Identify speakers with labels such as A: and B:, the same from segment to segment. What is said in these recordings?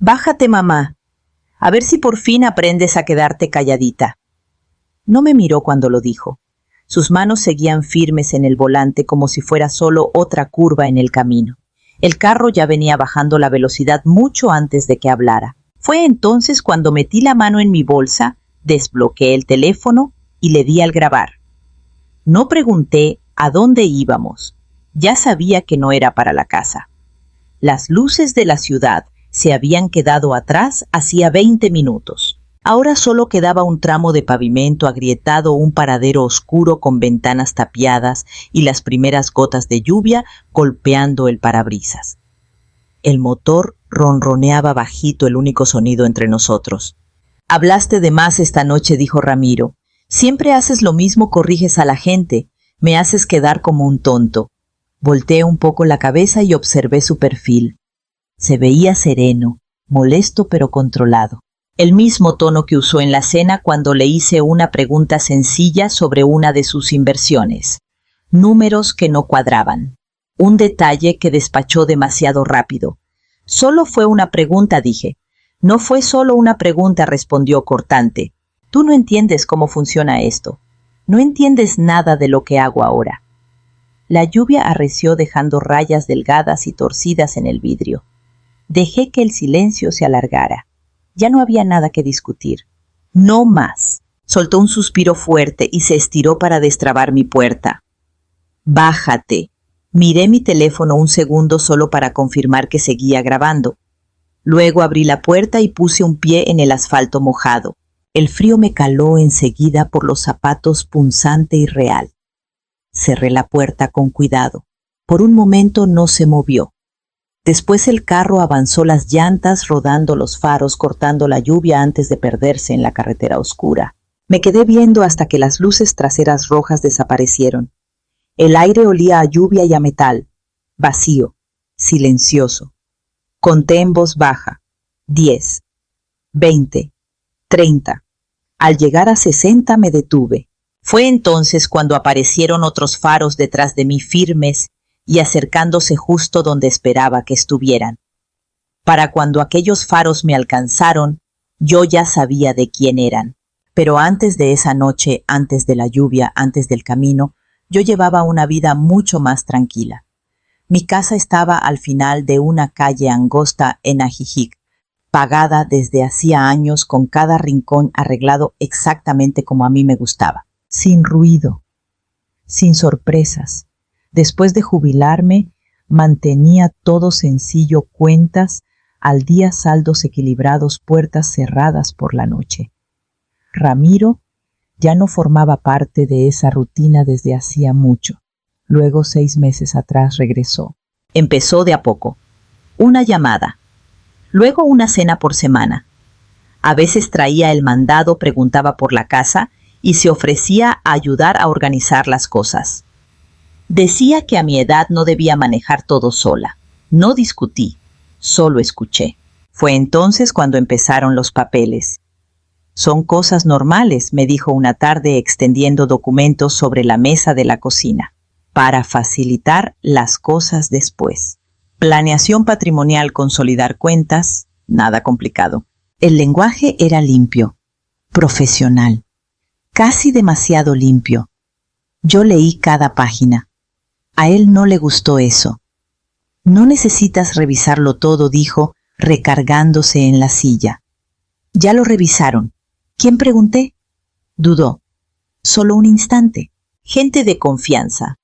A: Bájate, mamá. A ver si por fin aprendes a quedarte calladita. No me miró cuando lo dijo. Sus manos seguían firmes en el volante como si fuera solo otra curva en el camino. El carro ya venía bajando la velocidad mucho antes de que hablara. Fue entonces cuando metí la mano en mi bolsa, desbloqueé el teléfono y le di al grabar. No pregunté a dónde íbamos. Ya sabía que no era para la casa. Las luces de la ciudad se habían quedado atrás hacía 20 minutos. Ahora solo quedaba un tramo de pavimento agrietado, un paradero oscuro con ventanas tapiadas y las primeras gotas de lluvia golpeando el parabrisas. El motor ronroneaba bajito, el único sonido entre nosotros. «Hablaste de más esta noche», dijo Ramiro. «Siempre haces lo mismo, corriges a la gente. Me haces quedar como un tonto». Volteé un poco la cabeza y observé su perfil. Se veía sereno, molesto pero controlado. El mismo tono que usó en la cena cuando le hice una pregunta sencilla sobre una de sus inversiones. Números que no cuadraban. Un detalle que despachó demasiado rápido. «Solo fue una pregunta», dije. «No fue solo una pregunta», respondió cortante. «Tú no entiendes cómo funciona esto. No entiendes nada de lo que hago ahora». La lluvia arreció dejando rayas delgadas y torcidas en el vidrio. Dejé que el silencio se alargara. Ya no había nada que discutir. «No más». Soltó un suspiro fuerte y se estiró para destrabar mi puerta. «Bájate». Miré mi teléfono un segundo solo para confirmar que seguía grabando. Luego abrí la puerta y puse un pie en el asfalto mojado. El frío me caló enseguida por los zapatos punzante y real. Cerré la puerta con cuidado. Por un momento no se movió. Después el carro avanzó las llantas, rodando los faros, cortando la lluvia antes de perderse en la carretera oscura. Me quedé viendo hasta que las luces traseras rojas desaparecieron. El aire olía a lluvia y a metal, vacío, silencioso. Conté en voz baja. 10, 20, 30. Al llegar a 60 me detuve. Fue entonces cuando aparecieron otros faros detrás de mí, firmes y acercándose justo donde esperaba que estuvieran. Para cuando aquellos faros me alcanzaron, yo ya sabía de quién eran. Pero antes de esa noche, antes de la lluvia, antes del camino, yo llevaba una vida mucho más tranquila. Mi casa estaba al final de una calle angosta en Ajijic, pagada desde hacía años, con cada rincón arreglado exactamente como a mí me gustaba. Sin ruido, sin sorpresas. Después de jubilarme, mantenía todo sencillo, cuentas al día, saldos equilibrados, puertas cerradas por la noche. Ramiro ya no formaba parte de esa rutina desde hacía mucho. Luego, 6 meses atrás, regresó. Empezó de a poco. Una llamada. Luego una cena por semana. A veces traía el mandado, preguntaba por la casa y se ofrecía a ayudar a organizar las cosas. Decía que a mi edad no debía manejar todo sola. No discutí, solo escuché. Fue entonces cuando empezaron los papeles. «Son cosas normales», me dijo una tarde extendiendo documentos sobre la mesa de la cocina, para facilitar las cosas después. Planeación patrimonial, consolidar cuentas, nada complicado. El lenguaje era limpio, profesional. Casi demasiado limpio. Yo leí cada página. A él no le gustó eso. «No necesitas revisarlo todo», dijo, recargándose en la silla. «Ya lo revisaron». «¿Quién pregunté?» Dudó. «Solo un instante». «Gente de confianza».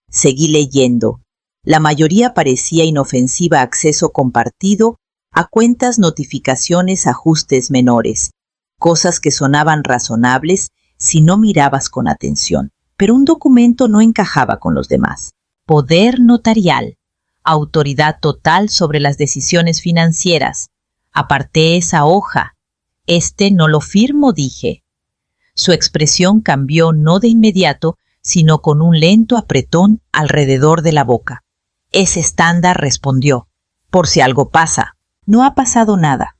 A: Seguí leyendo. La mayoría parecía inofensiva: acceso compartido a cuentas, notificaciones, ajustes menores. Cosas que sonaban razonables si no mirabas con atención, pero un documento no encajaba con los demás. Poder notarial, autoridad total sobre las decisiones financieras. Aparté esa hoja. «Este no lo firmo», dije. Su expresión cambió no de inmediato, sino con un lento apretón alrededor de la boca. «Es estándar», respondió. «Por si algo pasa». «No ha pasado nada».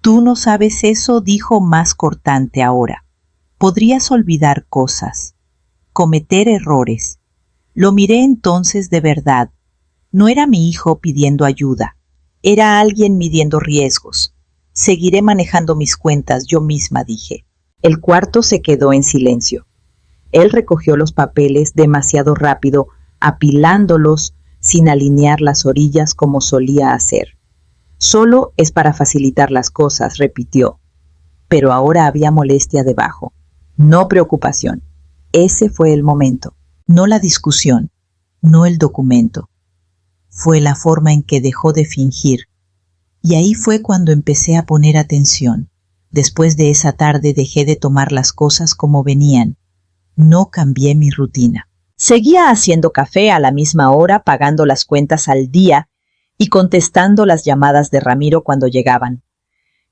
A: «Tú no sabes eso», dijo más cortante ahora. «Podrías olvidar cosas, cometer errores». Lo miré entonces de verdad. No era mi hijo pidiendo ayuda. Era alguien midiendo riesgos. Seguiré manejando mis cuentas yo misma, dije. El cuarto se quedó en silencio. Él recogió los papeles demasiado rápido, apilándolos sin alinear las orillas como solía hacer. Solo es para facilitar las cosas, repitió. Pero ahora había molestia debajo, no preocupación. Ese fue el momento, no la discusión, no el documento. Fue la forma en que dejó de fingir. Y ahí fue cuando empecé a poner atención. Después de esa tarde dejé de tomar las cosas como venían. No cambié mi rutina. Seguía haciendo café a la misma hora, pagando las cuentas al día y contestando las llamadas de Ramiro cuando llegaban.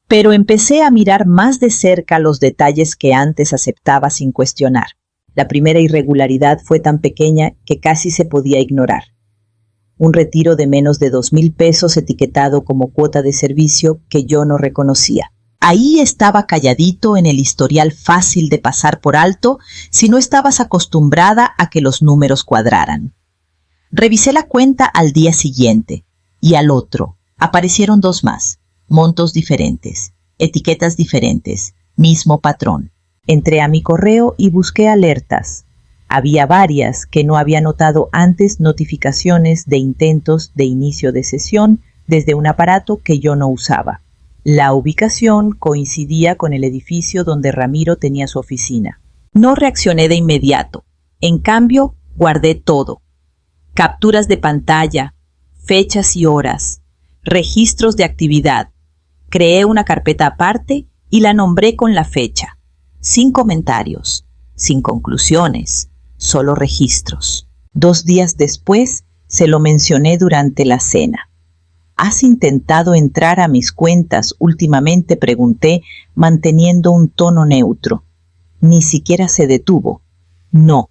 A: Pero empecé a mirar más de cerca los detalles que antes aceptaba sin cuestionar. La primera irregularidad fue tan pequeña que casi se podía ignorar. Un retiro de menos de 2,000 pesos etiquetado como cuota de servicio que yo no reconocía. Ahí estaba calladito en el historial, fácil de pasar por alto si no estabas acostumbrada a que los números cuadraran. Revisé la cuenta al día siguiente y al otro. Aparecieron 2 más, montos diferentes, etiquetas diferentes, mismo patrón. Entré a mi correo y busqué alertas. Había varias que no había notado antes, notificaciones de intentos de inicio de sesión desde un aparato que yo no usaba. La ubicación coincidía con el edificio donde Ramiro tenía su oficina. No reaccioné de inmediato. En cambio, guardé todo. Capturas de pantalla, fechas y horas, registros de actividad. Creé una carpeta aparte y la nombré con la fecha. Sin comentarios, sin conclusiones, solo registros. 2 días después se lo mencioné durante la cena. ¿Has intentado entrar a mis cuentas últimamente?, pregunté, manteniendo un tono neutro. Ni siquiera se detuvo. No.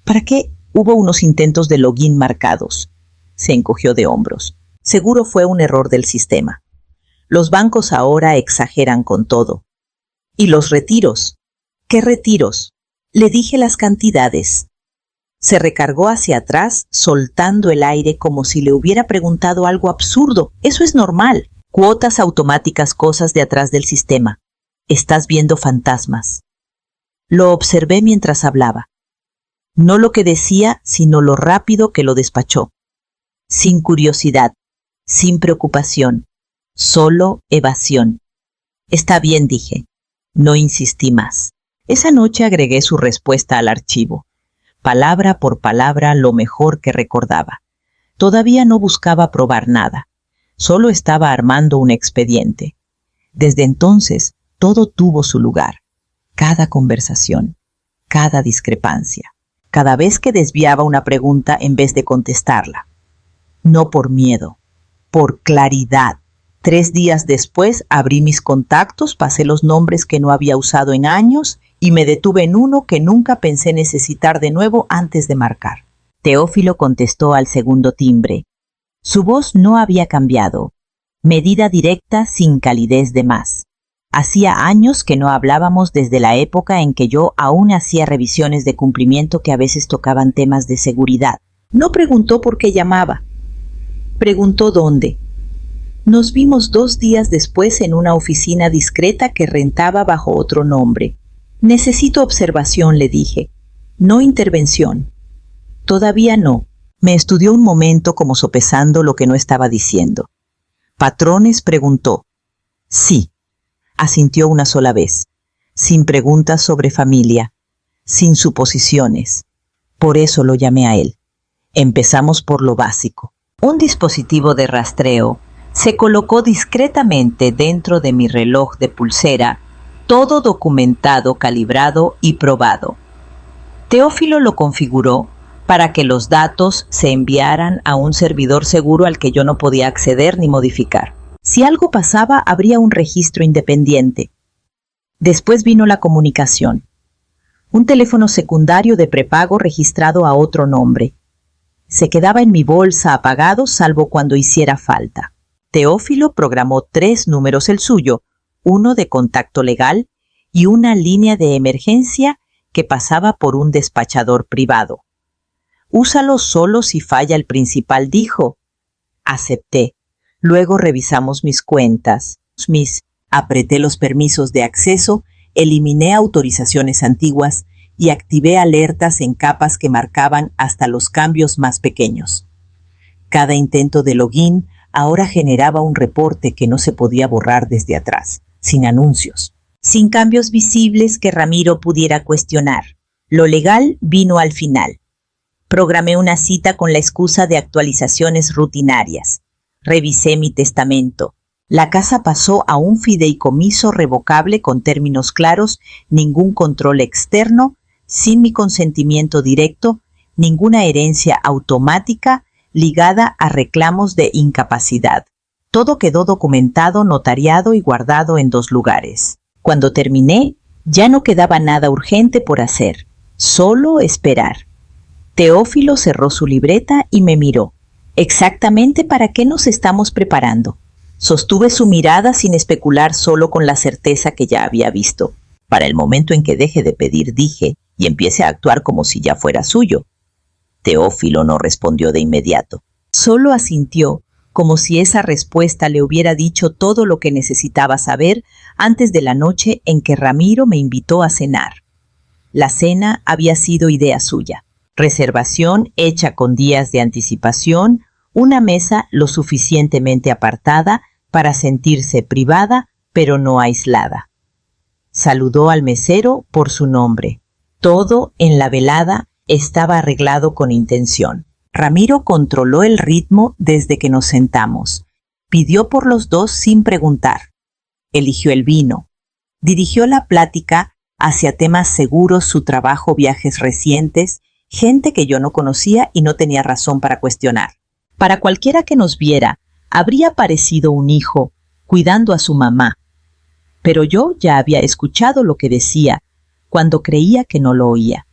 A: ¿Para qué? Hubo unos intentos de login marcados. Se encogió de hombros. Seguro fue un error del sistema. Los bancos ahora exageran con todo. ¿Y los retiros? ¿Qué retiros? Le dije las cantidades. Se recargó hacia atrás, soltando el aire como si le hubiera preguntado algo absurdo. Eso es normal. Cuotas automáticas, cosas de atrás del sistema. Estás viendo fantasmas. Lo observé mientras hablaba. No lo que decía, sino lo rápido que lo despachó. Sin curiosidad, sin preocupación, solo evasión. Está bien, dije. No insistí más. Esa noche agregué su respuesta al archivo. Palabra por palabra lo mejor que recordaba. Todavía no buscaba probar nada. Solo estaba armando un expediente. Desde entonces, todo tuvo su lugar. Cada conversación, cada discrepancia, cada vez que desviaba una pregunta en vez de contestarla. No por miedo, por claridad. 3 días después abrí mis contactos, pasé los nombres que no había usado en años y me detuve en uno que nunca pensé necesitar de nuevo antes de marcar. Teófilo contestó al segundo timbre. Su voz no había cambiado. Medida directa, sin calidez de más. Hacía años que no hablábamos, desde la época en que yo aún hacía revisiones de cumplimiento que a veces tocaban temas de seguridad. No preguntó por qué llamaba. Preguntó dónde. Nos vimos 2 días después en una oficina discreta que rentaba bajo otro nombre. Necesito observación, le dije. No intervención. Todavía no. Me estudió un momento como sopesando lo que no estaba diciendo. ¿Patrones?, preguntó. Sí. Asintió una sola vez. Sin preguntas sobre familia. Sin suposiciones. Por eso lo llamé a él. Empezamos por lo básico. Un dispositivo de rastreo se colocó discretamente dentro de mi reloj de pulsera, todo documentado, calibrado y probado. Teófilo lo configuró para que los datos se enviaran a un servidor seguro al que yo no podía acceder ni modificar. Si algo pasaba, habría un registro independiente. Después vino la comunicación. Un teléfono secundario de prepago registrado a otro nombre. Se quedaba en mi bolsa apagado salvo cuando hiciera falta. Teófilo programó 3 números, el suyo, uno de contacto legal y una línea de emergencia que pasaba por un despachador privado. Úsalo solo si falla el principal, dijo. Acepté. Luego revisamos mis cuentas, apreté los permisos de acceso, eliminé autorizaciones antiguas y activé alertas en capas que marcaban hasta los cambios más pequeños. Cada intento de login ahora generaba un reporte que no se podía borrar desde atrás, sin anuncios, sin cambios visibles que Ramiro pudiera cuestionar. Lo legal vino al final. Programé una cita con la excusa de actualizaciones rutinarias. Revisé mi testamento. La casa pasó a un fideicomiso revocable con términos claros, ningún control externo, sin mi consentimiento directo, ninguna herencia automática ligada a reclamos de incapacidad. Todo quedó documentado, notariado y guardado en 2 lugares. Cuando terminé, ya no quedaba nada urgente por hacer, solo esperar. Teófilo cerró su libreta y me miró. ¿Exactamente para qué nos estamos preparando? Sostuve su mirada sin especular, solo con la certeza que ya había visto. Para el momento en que deje de pedir, dije, y empiece a actuar como si ya fuera suyo. Teófilo no respondió de inmediato. Solo asintió, como si esa respuesta le hubiera dicho todo lo que necesitaba saber antes de la noche en que Ramiro me invitó a cenar. La cena había sido idea suya. Reservación hecha con días de anticipación, una mesa lo suficientemente apartada para sentirse privada, pero no aislada. Saludó al mesero por su nombre. Todo en la velada estaba arreglado con intención. Ramiro controló el ritmo desde que nos sentamos. Pidió por los 2 sin preguntar. Eligió el vino. Dirigió la plática hacia temas seguros, su trabajo, viajes recientes, gente que yo no conocía y no tenía razón para cuestionar. Para cualquiera que nos viera, habría parecido un hijo cuidando a su mamá. Pero yo ya había escuchado lo que decía cuando creía que no lo oía.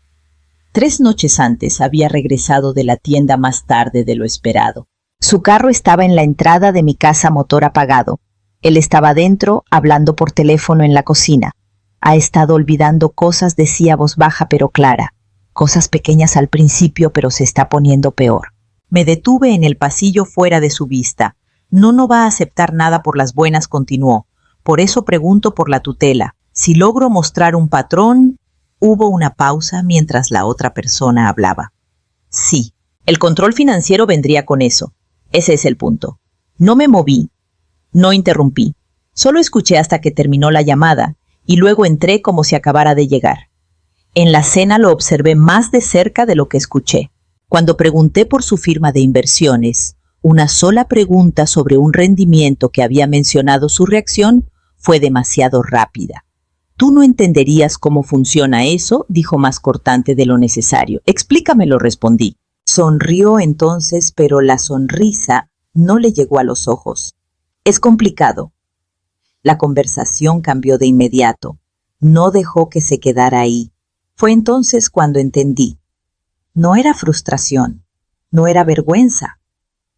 A: 3 noches antes había regresado de la tienda más tarde de lo esperado. Su carro estaba en la entrada de mi casa, motor apagado. Él estaba dentro, hablando por teléfono en la cocina. Ha estado olvidando cosas, decía a voz baja pero clara. Cosas pequeñas al principio, pero se está poniendo peor. Me detuve en el pasillo fuera de su vista. No va a aceptar nada por las buenas, continuó. Por eso pregunto por la tutela. Si logro mostrar un patrón... Hubo una pausa mientras la otra persona hablaba. Sí, el control financiero vendría con eso. Ese es el punto. No me moví, no interrumpí. Solo escuché hasta que terminó la llamada y luego entré como si acabara de llegar. En la cena lo observé más de cerca de lo que escuché. Cuando pregunté por su firma de inversiones, una sola pregunta sobre un rendimiento que había mencionado, su reacción fue demasiado rápida. Tú no entenderías cómo funciona eso, dijo más cortante de lo necesario. Explícamelo, respondí. Sonrió entonces, pero la sonrisa no le llegó a los ojos. Es complicado. La conversación cambió de inmediato. No dejó que se quedara ahí. Fue entonces cuando entendí. No era frustración, no era vergüenza,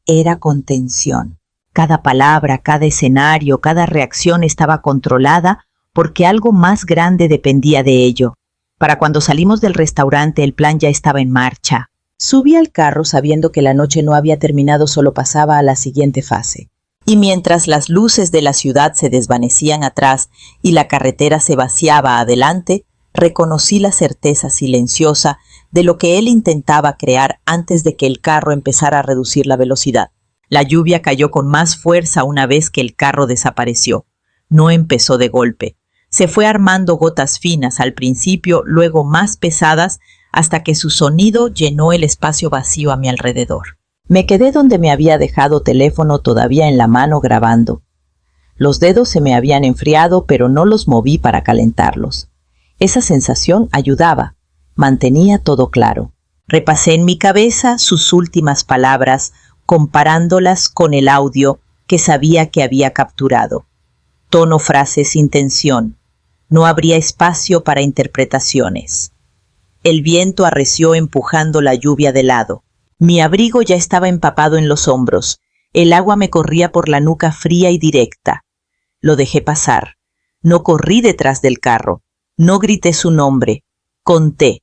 A: era contención. Cada palabra, cada escenario, cada reacción estaba controlada porque algo más grande dependía de ello. Para cuando salimos del restaurante, el plan ya estaba en marcha. Subí al carro sabiendo que la noche no había terminado, solo pasaba a la siguiente fase. Y mientras las luces de la ciudad se desvanecían atrás y la carretera se vaciaba adelante, reconocí la certeza silenciosa de lo que él intentaba crear antes de que el carro empezara a reducir la velocidad. La lluvia cayó con más fuerza una vez que el carro desapareció. No empezó de golpe. Se fue armando gotas finas al principio, luego más pesadas, hasta que su sonido llenó el espacio vacío a mi alrededor. Me quedé donde me había dejado, teléfono todavía en la mano, grabando. Los dedos se me habían enfriado, pero no los moví para calentarlos. Esa sensación ayudaba, mantenía todo claro. Repasé en mi cabeza sus últimas palabras, comparándolas con el audio que sabía que había capturado. Tono, frases, intención. No habría espacio para interpretaciones. El viento arreció empujando la lluvia de lado. Mi abrigo ya estaba empapado en los hombros. El agua me corría por la nuca fría y directa. Lo dejé pasar. No corrí detrás del carro. No grité su nombre. Conté.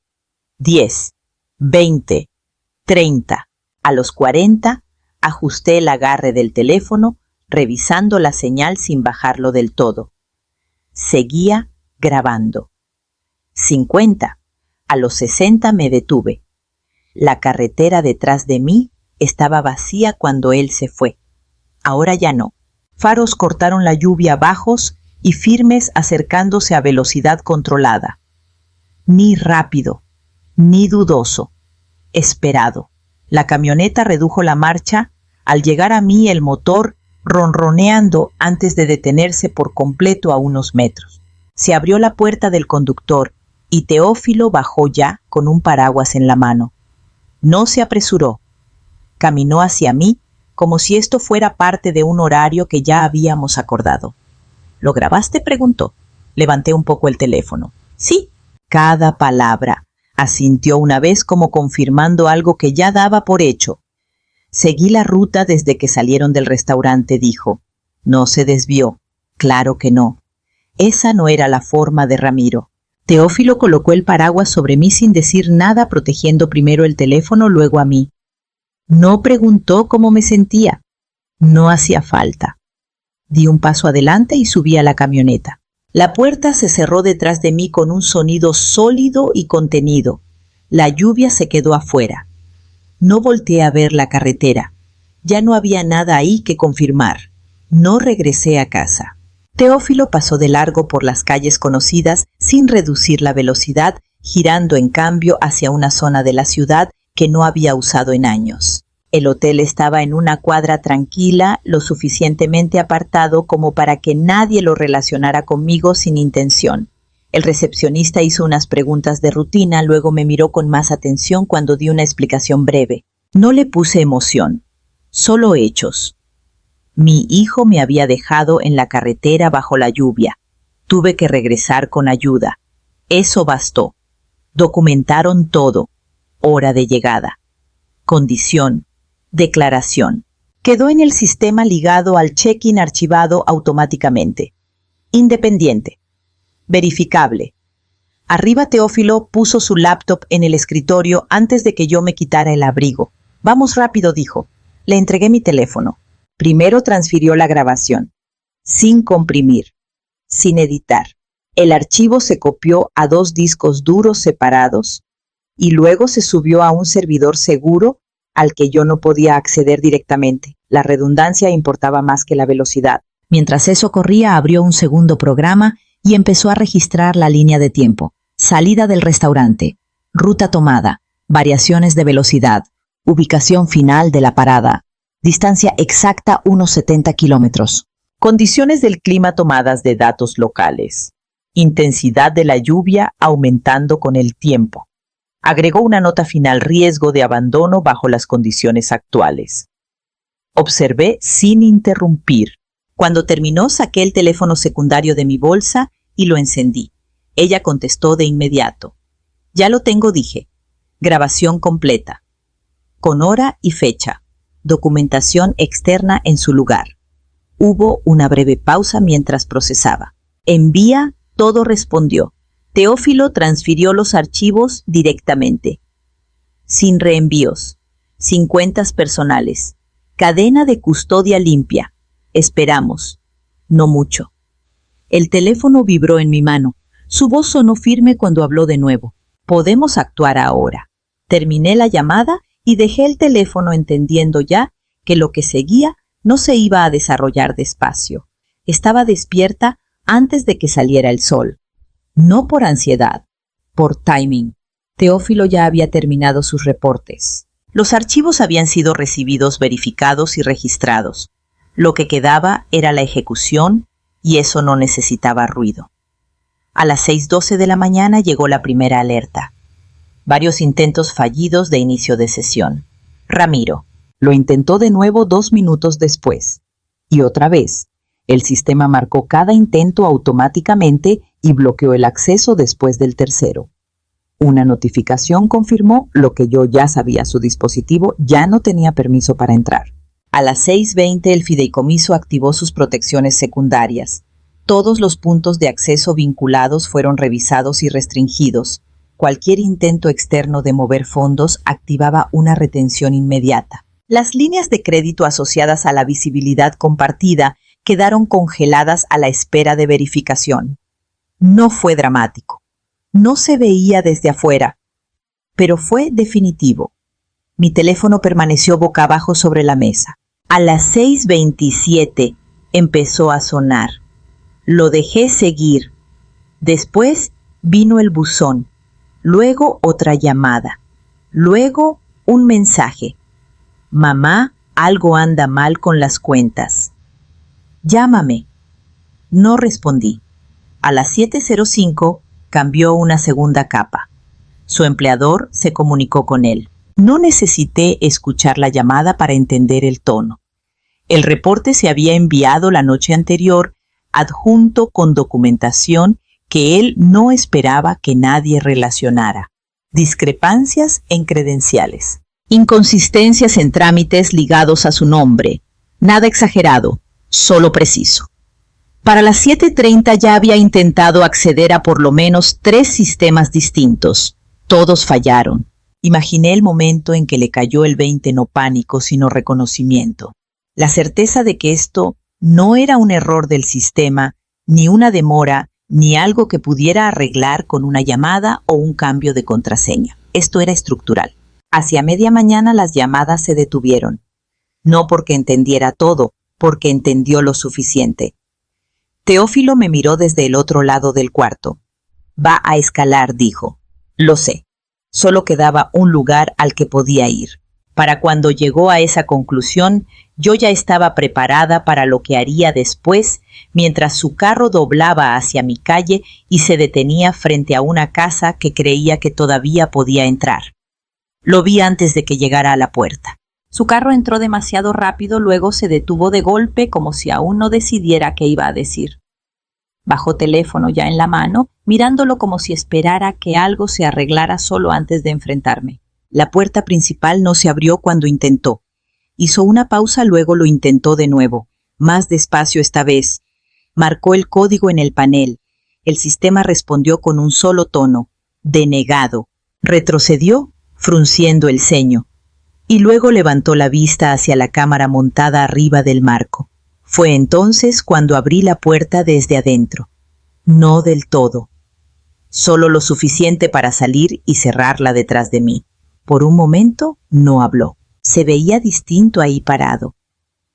A: 10, 20, 30. A los 40, ajusté el agarre del teléfono, revisando la señal sin bajarlo del todo. Seguía grabando. 50. A los 60 me detuve. La carretera detrás de mí estaba vacía cuando él se fue. Ahora ya no. Faros cortaron la lluvia bajos y firmes acercándose a velocidad controlada. Ni rápido, ni dudoso. Esperado. La camioneta redujo la marcha. Al llegar a mí el motor ronroneando antes de detenerse por completo a unos metros. Se abrió la puerta del conductor y Teófilo bajó ya con un paraguas en la mano. No se apresuró. Caminó hacia mí como si esto fuera parte de un horario que ya habíamos acordado. ¿Lo grabaste?, preguntó. Levanté un poco el teléfono. Sí. Cada palabra, asintió una vez como confirmando algo que ya daba por hecho. Seguí la ruta desde que salieron del restaurante, dijo. No se desvió. Claro que no. Esa no era la forma de Ramiro. Teófilo colocó el paraguas sobre mí sin decir nada, protegiendo primero el teléfono, luego a mí. No preguntó cómo me sentía. No hacía falta. Di un paso adelante y subí a la camioneta. La puerta se cerró detrás de mí con un sonido sólido y contenido. La lluvia se quedó afuera. No volteé a ver la carretera. Ya no había nada ahí que confirmar. No regresé a casa. Teófilo pasó de largo por las calles conocidas sin reducir la velocidad, girando en cambio hacia una zona de la ciudad que no había usado en años. El hotel estaba en una cuadra tranquila, lo suficientemente apartado como para que nadie lo relacionara conmigo sin intención. El recepcionista hizo unas preguntas de rutina, luego me miró con más atención cuando di una explicación breve. No le puse emoción, solo hechos. Mi hijo me había dejado en la carretera bajo la lluvia. Tuve que regresar con ayuda. Eso bastó. Documentaron todo. Hora de llegada. Condición. Declaración. Quedó en el sistema ligado al check-in archivado automáticamente. Independiente. Verificable. Arriba Teófilo puso su laptop en el escritorio antes de que yo me quitara el abrigo. Vamos rápido, dijo. Le entregué mi teléfono. Primero transfirió la grabación. Sin comprimir. Sin editar. El archivo se copió a 2 discos duros separados y luego se subió a un servidor seguro al que yo no podía acceder directamente. La redundancia importaba más que la velocidad. Mientras eso ocurría, abrió un segundo programa y empezó a registrar la línea de tiempo. Salida del restaurante, ruta tomada, variaciones de velocidad, ubicación final de la parada, distancia exacta unos 70 kilómetros. Condiciones del clima tomadas de datos locales. Intensidad de la lluvia aumentando con el tiempo. Agregó una nota final: riesgo de abandono bajo las condiciones actuales. Observé sin interrumpir. Cuando terminó, saqué el teléfono secundario de mi bolsa y lo encendí. Ella contestó de inmediato. Ya lo tengo, dije. Grabación completa. Con hora y fecha. Documentación externa en su lugar. Hubo una breve pausa mientras procesaba. Envía, todo respondió. Teófilo transfirió los archivos directamente. Sin reenvíos. Sin cuentas personales. Cadena de custodia limpia. Esperamos. No mucho. El teléfono vibró en mi mano. Su voz sonó firme cuando habló de nuevo. Podemos actuar ahora. Terminé la llamada y dejé el teléfono entendiendo ya que lo que seguía no se iba a desarrollar despacio. Estaba despierta antes de que saliera el sol. No por ansiedad, por timing. Teófilo ya había terminado sus reportes. Los archivos habían sido recibidos, verificados y registrados. Lo que quedaba era la ejecución y eso no necesitaba ruido. A las 6:12 de la mañana llegó la primera alerta. Varios intentos fallidos de inicio de sesión. Ramiro. Lo intentó de nuevo 2 minutos después. Y otra vez. El sistema marcó cada intento automáticamente y bloqueó el acceso después del tercero. Una notificación confirmó lo que yo ya sabía: su dispositivo ya no tenía permiso para entrar. A las 6:20 el fideicomiso activó sus protecciones secundarias. Todos los puntos de acceso vinculados fueron revisados y restringidos. Cualquier intento externo de mover fondos activaba una retención inmediata. Las líneas de crédito asociadas a la visibilidad compartida quedaron congeladas a la espera de verificación. No fue dramático. No se veía desde afuera, pero fue definitivo. Mi teléfono permaneció boca abajo sobre la mesa. A las 6:27 empezó a sonar. Lo dejé seguir. Después vino el buzón. Luego otra llamada. Luego un mensaje. Mamá, algo anda mal con las cuentas. Llámame. No respondí. A las 7:05 cambió una segunda capa. Su empleador se comunicó con él. No necesité escuchar la llamada para entender el tono. El reporte se había enviado la noche anterior, adjunto con documentación que él no esperaba que nadie relacionara. Discrepancias en credenciales. Inconsistencias en trámites ligados a su nombre. Nada exagerado, solo preciso. Para las 7:30 ya había intentado acceder a por lo menos 3 sistemas distintos. Todos fallaron. Imaginé el momento en que le cayó el 20, no pánico, sino reconocimiento. La certeza de que esto no era un error del sistema, ni una demora, ni algo que pudiera arreglar con una llamada o un cambio de contraseña. Esto era estructural. Hacia media mañana las llamadas se detuvieron. No porque entendiera todo, porque entendió lo suficiente. Teófilo me miró desde el otro lado del cuarto. Va a escalar, dijo. Lo sé. Solo quedaba un lugar al que podía ir. Para cuando llegó a esa conclusión, yo ya estaba preparada para lo que haría después, mientras su carro doblaba hacia mi calle y se detenía frente a una casa que creía que todavía podía entrar. Lo vi antes de que llegara a la puerta. Su carro entró demasiado rápido, luego se detuvo de golpe como si aún no decidiera qué iba a decir. Bajó teléfono ya en la mano, mirándolo como si esperara que algo se arreglara solo antes de enfrentarme. La puerta principal no se abrió cuando intentó. Hizo una pausa, luego lo intentó de nuevo, más despacio esta vez. Marcó el código en el panel. El sistema respondió con un solo tono, denegado. Retrocedió, frunciendo el ceño, y luego levantó la vista hacia la cámara montada arriba del marco. Fue entonces cuando abrí la puerta desde adentro. No del todo. Solo lo suficiente para salir y cerrarla detrás de mí. Por un momento no habló. Se veía distinto ahí parado.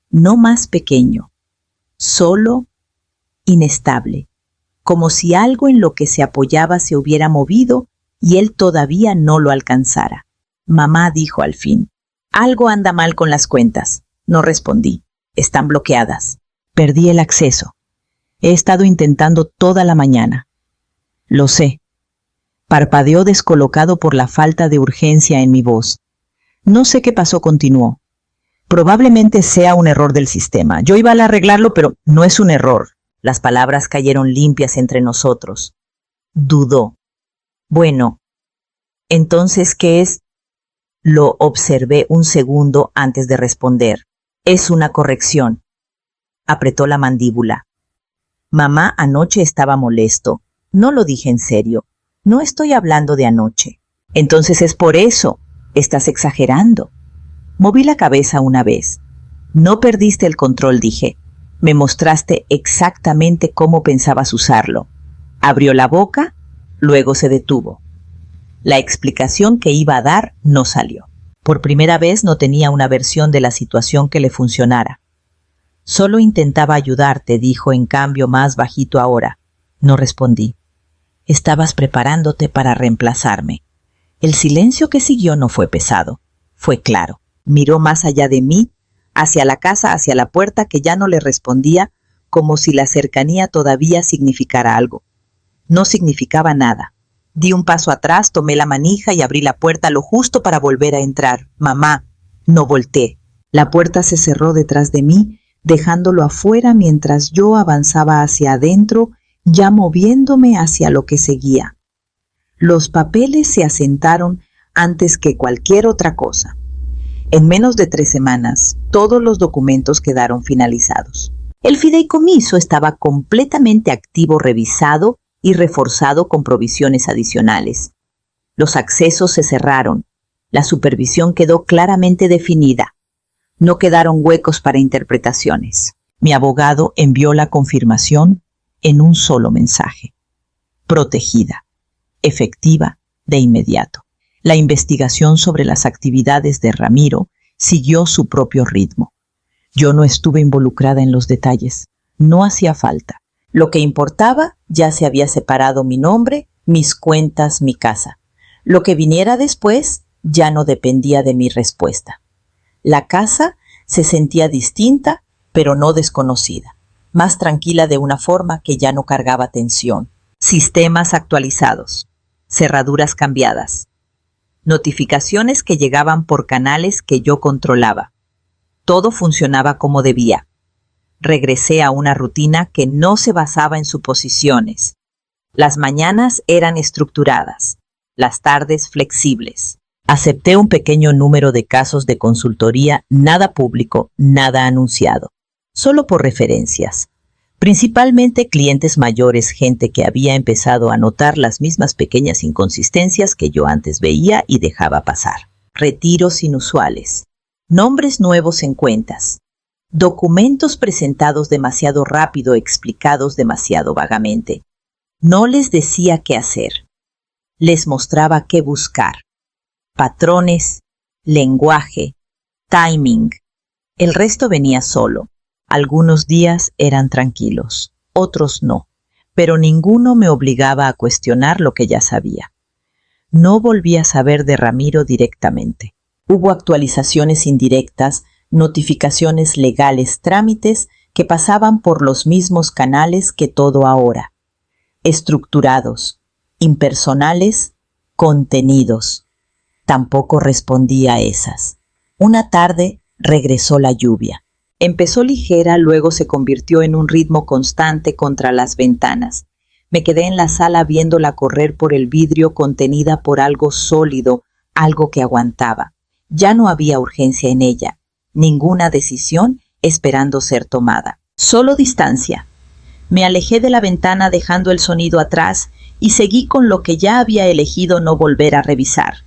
A: No más pequeño. Solo, inestable. Como si algo en lo que se apoyaba se hubiera movido y él todavía no lo alcanzara. Mamá dijo al fin. Algo anda mal con las cuentas. No respondí. Están bloqueadas. Perdí el acceso. He estado intentando toda la mañana. Lo sé. Parpadeó descolocado por la falta de urgencia en mi voz. No sé qué pasó, continuó. Probablemente sea un error del sistema. Yo iba a arreglarlo, pero no es un error. Las palabras cayeron limpias entre nosotros. Dudó. Bueno, entonces, ¿qué es? Lo observé un segundo antes de responder. Es una corrección. Apretó la mandíbula. Mamá anoche estaba molesto. No lo dije en serio. No estoy hablando de anoche. Entonces es por eso. Estás exagerando. Moví la cabeza una vez. No perdiste el control, dije. Me mostraste exactamente cómo pensabas usarlo. Abrió la boca, luego se detuvo. La explicación que iba a dar no salió. Por primera vez no tenía una versión de la situación que le funcionara. Solo intentaba ayudarte, dijo en cambio más bajito ahora. No respondí. Estabas preparándote para reemplazarme. El silencio que siguió no fue pesado, fue claro. Miró más allá de mí, hacia la casa, hacia la puerta que ya no le respondía, como si la cercanía todavía significara algo. No significaba nada. Di un paso atrás, tomé la manija y abrí la puerta lo justo para volver a entrar. Mamá, no volteé. La puerta se cerró detrás de mí, dejándolo afuera mientras yo avanzaba hacia adentro, ya moviéndome hacia lo que seguía. Los papeles se asentaron antes que cualquier otra cosa. En menos de 3 semanas, todos los documentos quedaron finalizados. El fideicomiso estaba completamente activo, revisado y reforzado con provisiones adicionales. Los accesos se cerraron. La supervisión quedó claramente definida. No quedaron huecos para interpretaciones. Mi abogado envió la confirmación en un solo mensaje. Protegida, efectiva, de inmediato. La investigación sobre las actividades de Ramiro siguió su propio ritmo. Yo no estuve involucrada en los detalles. No hacía falta. Lo que importaba, ya se había separado mi nombre, mis cuentas, mi casa. Lo que viniera después ya no dependía de mi respuesta. La casa se sentía distinta, pero no desconocida. Más tranquila de una forma que ya no cargaba tensión. Sistemas actualizados. Cerraduras cambiadas. Notificaciones que llegaban por canales que yo controlaba. Todo funcionaba como debía. Regresé a una rutina que no se basaba en suposiciones. Las mañanas eran estructuradas, las tardes flexibles. Acepté un pequeño número de casos de consultoría, nada público, nada anunciado, solo por referencias. Principalmente clientes mayores, gente que había empezado a notar las mismas pequeñas inconsistencias que yo antes veía y dejaba pasar. Retiros inusuales. Nombres nuevos en cuentas. Documentos presentados demasiado rápido, explicados demasiado vagamente. No les decía qué hacer. Les mostraba qué buscar. Patrones, lenguaje, timing. El resto venía solo. Algunos días eran tranquilos, otros no, pero ninguno me obligaba a cuestionar lo que ya sabía. No volví a saber de Ramiro directamente. Hubo actualizaciones indirectas, notificaciones legales, trámites que pasaban por los mismos canales que todo ahora. Estructurados, impersonales, contenidos. Tampoco respondí a esas. Una tarde regresó la lluvia. Empezó ligera, luego se convirtió en un ritmo constante contra las ventanas. Me quedé en la sala viéndola correr por el vidrio, contenida por algo sólido, algo que aguantaba. Ya no había urgencia en ella, ninguna decisión esperando ser tomada. Solo distancia. Me alejé de la ventana dejando el sonido atrás y seguí con lo que ya había elegido no volver a revisar.